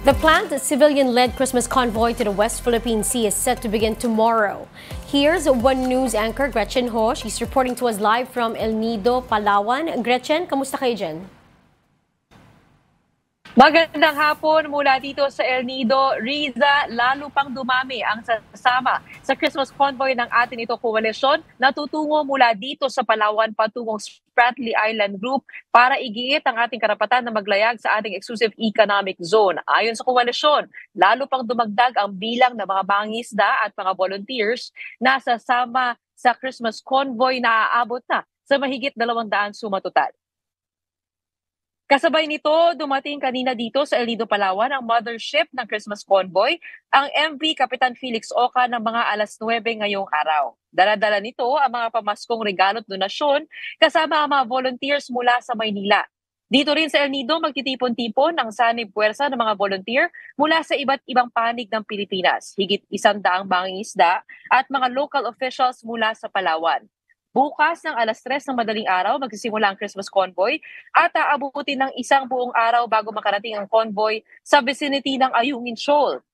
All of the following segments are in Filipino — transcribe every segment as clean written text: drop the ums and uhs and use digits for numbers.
The planned civilian-led Christmas convoy to the West Philippine Sea is set to begin tomorrow. Here's One News anchor Gretchen Ho. She's reporting to us live from El Nido, Palawan. Gretchen, kamusta kayo dyan? Magandang hapon mula dito sa El Nido. Riza, lalo pang dumami ang sasama sa Christmas convoy ng atin ito koalisyon na tutungo mula dito sa Palawan patungong Spratly Island Group para igiit ang ating karapatan na maglayag sa ating exclusive economic zone. Ayon sa koalisyon, lalo pang dumagdag ang bilang ng mga mangingisda at mga volunteers na sasama sa Christmas convoy na aabot na sa mahigit 200 sumatotal. Kasabay nito, dumating kanina dito sa El Nido, Palawan ang mothership ng Christmas convoy, ang MV Kapitan Felix Oca ng mga 9:00 ngayong araw. Dala-dala nito ang mga pamaskong regalo at donasyon kasama ang mga volunteers mula sa Maynila. Dito rin sa El Nido, magtitipon-tipon ang sanib puwersa ng mga volunteer mula sa iba't ibang panig ng Pilipinas. Higit 100 mangingisda at mga local officials mula sa Palawan. Bukas ng 3:00 ng madaling araw, magsisimula ang Christmas convoy at aabutin ng isang buong araw bago makarating ang convoy sa vicinity ng Ayungin Shoal.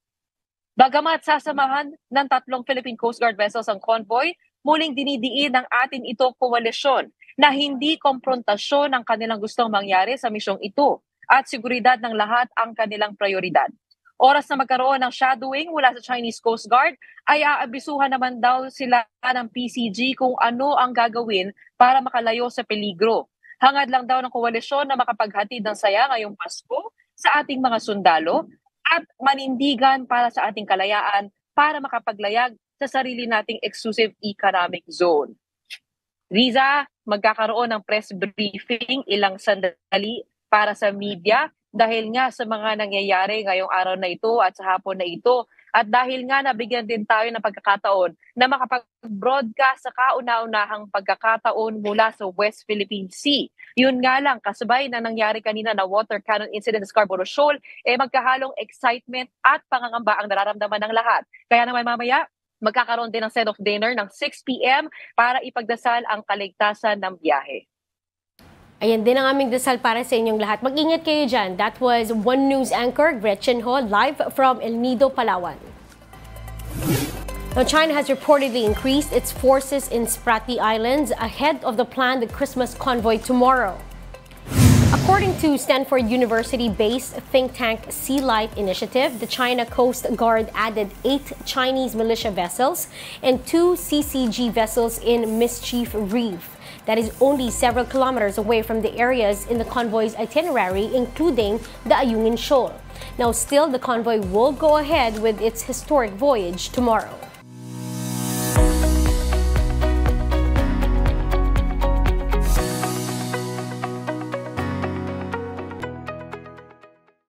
Bagamat sasamahan ng 3 Philippine Coast Guard vessels ang convoy, muling dinidiin ng atin ito koalisyon na hindi komprontasyon ang kanilang gustong mangyari sa misyong ito at seguridad ng lahat ang kanilang prioridad. Oras na magkaroon ng shadowing mula sa Chinese Coast Guard ay aabisuhan naman daw sila ng PCG kung ano ang gagawin para makalayo sa peligro. Hangad lang daw ng koalisyon na makapaghatid ng saya ngayong Pasko sa ating mga sundalo at manindigan para sa ating kalayaan para makapaglayag sa sarili nating exclusive economic zone. Riza, magkakaroon ng press briefing ilang sandali para sa media dahil nga sa mga nangyayari ngayong araw na ito at sa hapon na ito. At dahil nga nabigyan din tayo ng pagkakataon na makapag-broadcast sa kauna-unahang pagkakataon mula sa West Philippine Sea. Yun nga lang, kasabay na nangyari kanina na water cannon incident sa Scarborough Shoal, magkahalong excitement at pangangamba ang nararamdaman ng lahat. Kaya naman mamaya, magkakaroon din ng send-off dinner ng 6 p.m. para ipagdasal ang kaligtasan ng biyahe. Ayan din ang aming dasal para sa inyong lahat. Mag-ingat kayo dyan. That was One News anchor Gretchen Ho live from El Nido, Palawan. Now, China has reportedly increased its forces in Spratly Islands ahead of the planned Christmas convoy tomorrow. According to Stanford University-based think tank Sea Light Initiative, the China Coast Guard added 8 Chinese militia vessels and 2 CCG vessels in Mischief Reef. That is only several kilometers away from the areas in the convoy's itinerary, including the Ayungin Shoal. Now, still, the convoy will go ahead with its historic voyage tomorrow.